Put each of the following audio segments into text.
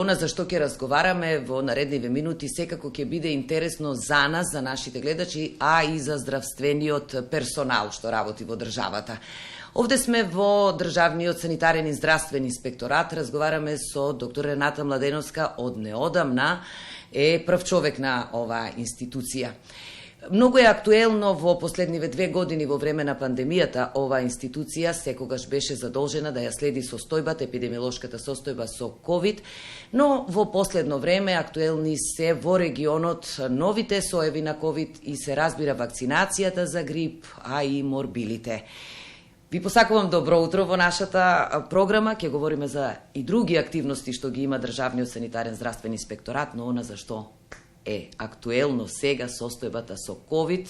Она за што ќе разговараме во наредниве минути секако ќе биде интересно за нас, за нашите гледачи, а и за здравствениот персонал што работи во државата. Овде сме во Државниот санитарен и здравствен инспекторат, разговараме со доктор Рената Младеновска, од неодамна е прв човек на оваа институција. Многу е актуелно во последниве 2 години во време на пандемијата. Оваа институција секогаш беше задолжена да ја следи состојбата, епидемиолошката состојба со ковид, но во последно време актуелни се во регионот новите соеви на ковид и се разбира вакцинацијата за грип, а и морбилите. Ви посакувам добро утро во нашата програма. Ќе говориме за и други активности што ги има Државниот санитарен здравствен инспекторат, но она за што е актуелно сега состојбата со ковид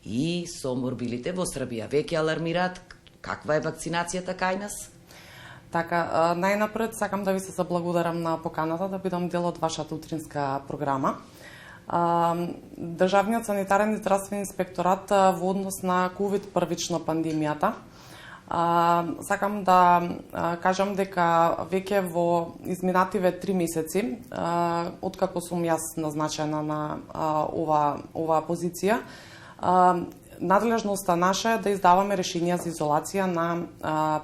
и со морбилите во Србија. Веќе алармираат каква е вакцинацијата кај нас? Така, најнапред сакам да ви се заблагодарам на поканата да бидам дел од вашата утринска програма. Државниот санитарен и здравствен инспекторат во однос на ковид првично пандемијата, сакам да кажам дека веќе во изминативе 3 месеци, откако сум јас назначена на оваа позиција, надлежноста наша е да издаваме решенија за изолација на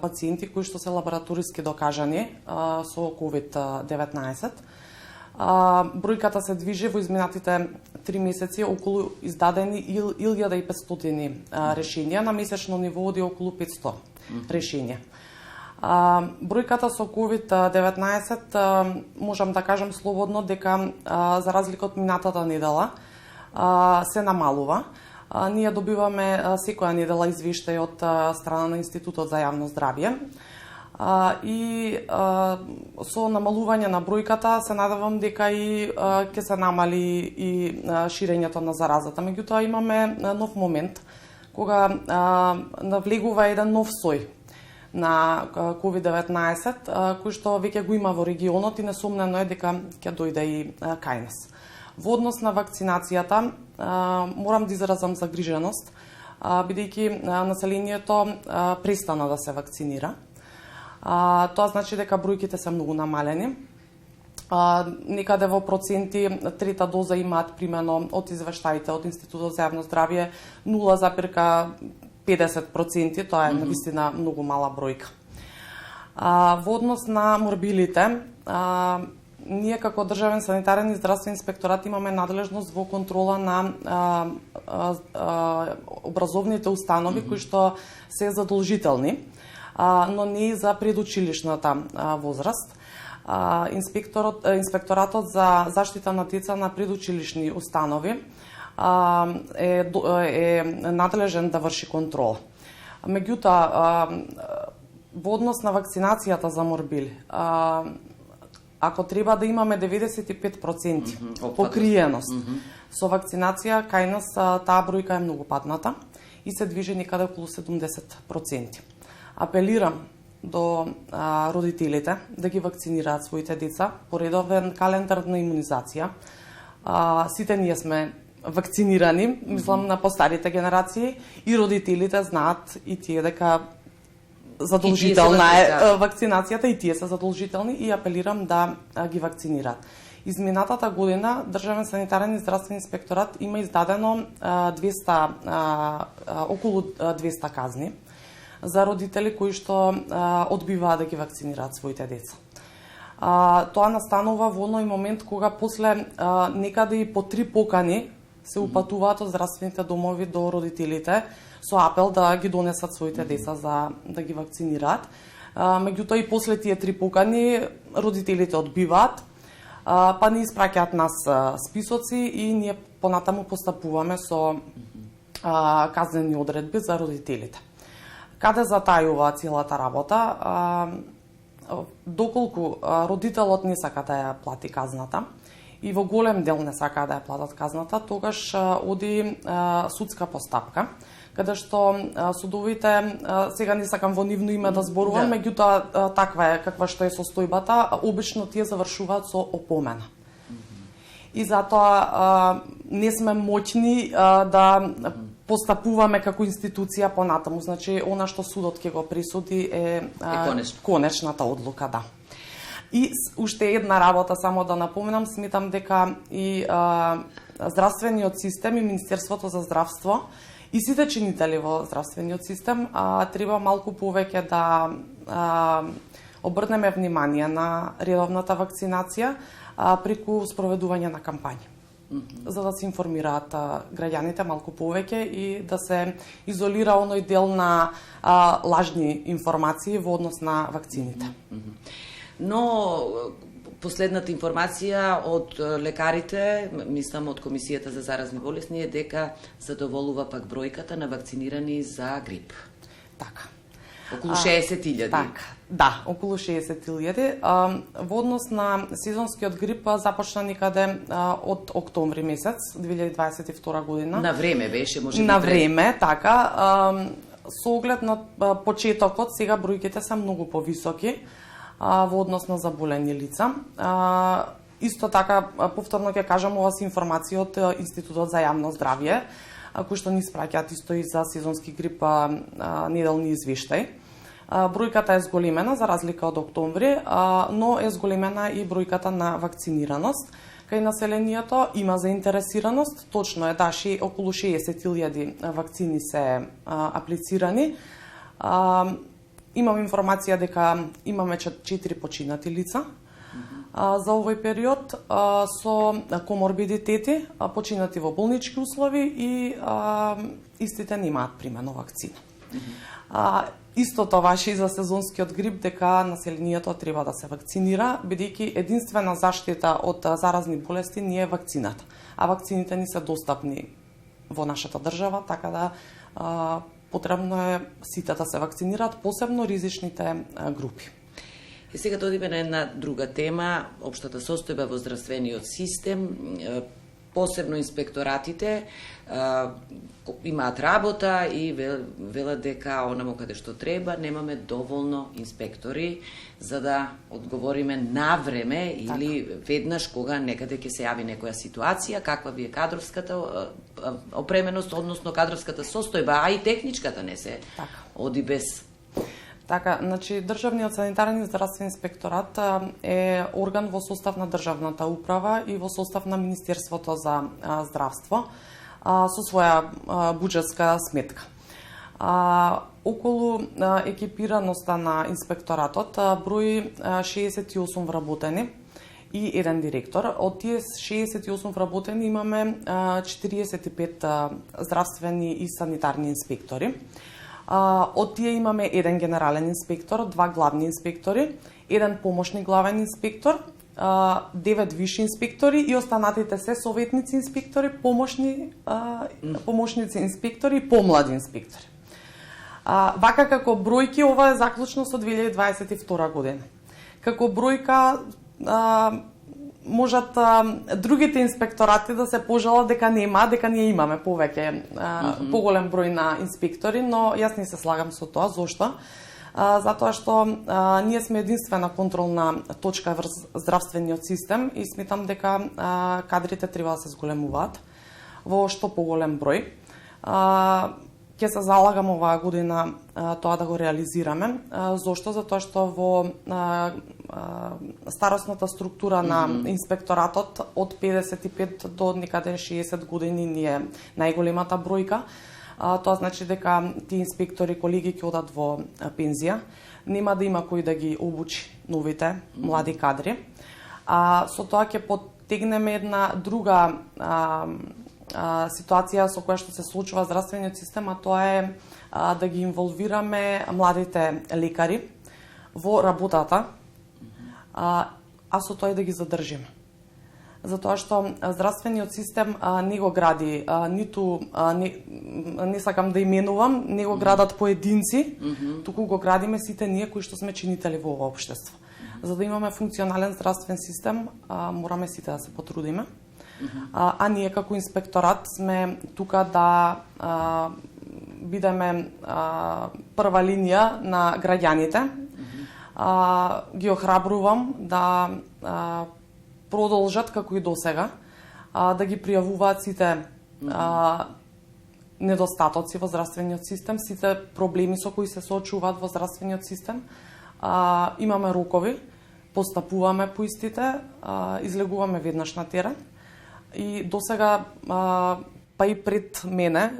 пациенти кои што се лабораториски докажани со COVID-19. Бројката се движи во изминатите 3 месеци околу издадени 1500 решенија, на месечно ниво оди околу 500 решенија. Бројката со COVID-19 можам да кажам слободно дека за разлика од минатата недела се намалува. Ние добиваме секоја недела извештај од страна на Институтот за јавно здравје. И со намалување на бројката се надевам дека и ќе се намали и ширењето на заразата. Меѓутоа имаме нов момент кога навлегува еден нов сој на COVID-19 кој што веќе го има во регионот и несомнено е дека ќе дојде и кај нас. Во однос на вакцинацијата морам да изразам загриженост бидејќи населението престана да се вакцинира. Тоа значи дека бројките се многу намалени. Некаде во проценти трета доза имаат примено од извештаите од Институтот за јавно здравје 0,50%, тоа е навистина многу мала бројка. Во однос на морбилите, ние како Државен санитарен и здравствен инспекторат имаме надлежност во контрола на образовните установи кои што се задолжителни, но не и за предучилишната возраст. Инспекторатот за заштита на деца на предучилишни установи е надлежен да врши контрол. Меѓутоа, во однос на вакцинацијата за морбили, ако треба да имаме 95% покриеност со вакцинација, кај нас таа бројка е многу падната и се движи некаде околу 70%. Апелирам до родителите да ги вакцинираат своите деца по редовен календар на имунизација. Сите ние сме вакцинирани, мислам на постарите генерации, и родителите знаат и тие дека задолжителна е вакцинацијата и тие се задолжителни и апелирам да ги вакцинираат. Изминатата година Државен санитарен и здравствен инспекторат има издадено околу 200 казни за родители кои што одбиваат да ги вакцинираат своите деца. Тоа настанува во оној момент кога после некаде и по 3 покани се упатуваат од здравствените домови до родителите со апел да ги донесат своите деца за да ги вакцинираат. Меѓутоа и после тие 3 покани родителите одбиваат, па ни испраќаат нас списоци и ние понатаму постапуваме со казнени одредби за родителите. Каде затајува целата работа? Доколку родителот не сака да ја плати казната и во голем дел не сака да ја платат казната, тогаш оди судска постапка, каде што судовите, сега не сакам во нивно име да зборувам, меѓутоа таква е каква што е состојбата, обично тие завршуваат со опомена. И затоа не сме моќни да постапуваме како институција понатаму. Значи, она што судот ќе го присуди е конечната одлука, да. И уште една работа, само да напоменам, сметам дека и здравствениот систем и Министерството за здравство и сите чинители во здравствениот систем треба малку повеќе да обрнеме внимание на редовната вакцинација преку спроведување на кампањи. За да се информираат граѓаните малку повеќе и да се изолира оној дел на лажни информации во однос на вакцините. Но последната информација од лекарите, мислам од Комисијата за заразни болесни, е дека задоволува пак бројката на вакцинирани за грип. Така. Околу 60.000. Така, да, околу 60.000. Во однос на сезонскиот грип започна некаде од октомври месец 2022 година. На време беше, може би. На време, така. Со оглед на почетокот, сега бројките се многу повисоки во однос на заболени лица. Исто така, повторно ќе кажам, ова се информации од Институтот за јавно здравје, кои што ни испраќаат исто и за сезонски грип неделни извештаи. Бројката е зголемена за разлика од октомври, но е зголемена и бројката на вакцинираност. Кај населението има заинтересираност, точно е да околу 60.000 вакцини се аплицирани. Имам информација дека имаме 4 починати лица за овој период со коморбидитети, починати во болнички услови и истите немаат примено вакцина. Истото важи за сезонскиот грип, дека населението треба да се вакцинира, бидејќи единствена заштита од заразни болести ни е вакцината. А вакцините ни се достапни во нашата држава, така да потребно е сите да се вакцинираат, посебно ризичните групи. И сега додиме на една друга тема, општата состојба во здравствениот систем, посебно инспекторатите имаат работа и велат дека онамо каде што треба немаме доволно инспектори за да одговориме на време или веднаш кога некаде ќе се јави некоја ситуација, каква би е кадровската опременост, односно кадровската состојба, а и техничката не се оди без. Така, значи Државниот санитарен и здравствен инспекторат е орган во состав на државната управа и во состав на Министерството за здравство со своја буџетска сметка. Околу екипираноста на инспекторатот брои 68 вработени и еден директор. Од тие 68 вработени имаме 45 здравствени и санитарни инспектори. Од тие имаме еден генерален инспектор, 2 главни инспектори, еден помошни главен инспектор, 9 виши инспектори и останатите се советници инспектори, помошници инспектори и помлади инспектори. Вака како бројки, ова е заклучно со 2022 година. Како бројка можат другите инспекторати да се пожалат дека нема, дека ние имаме повеќе поголем број на инспектори, но јас не се слагам со тоа. Зошто? Затоа што ние сме единствена контролна точка врз здравствениот систем и сметам дека кадрите треба да се зголемуваат во што поголем број. Ќе се залагам оваа година тоа да го реализираме. Зошто? Затоа што во старосната структура на инспекторатот од 55 до некаде 60 години ни е најголемата бројка. Тоа значи дека тие инспектори колеги ќе одат во пензија, нема да има кој да ги обучи новите млади кадри. Со тоа ќе поттегнеме една друга ситуација со која што се случува здравствениот систем, а тоа е да ги инволвираме младите лекари во работата, а со тоа и да ги задржиме. Затоа што здравствениот систем не го гради, ниту не сакам да именувам, не го градат поединци, туку го градиме сите ние кои што сме чинители во ова општество. За да имаме функционален здравствен систем, мораме сите да се потрудиме. А ние како инспекторат сме тука да бидеме прва линија на граѓаните. Ги охрабрувам да продолжат како и досега, да ги пријавуваат сите недостатоци во здравствениот систем, сите проблеми со кои се соочуваат во здравствениот систем. Имаме рокови постапуваме по истите, излегуваме веднаш на терен и досега па и пред мене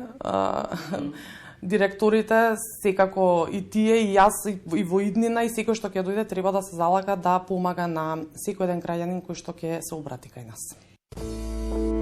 директорите, секако и тие, и јас, и во иднина, и секој што ќе дојде, треба да се залага да помага на секој еден граѓанин кој што ќе се обрати кај нас.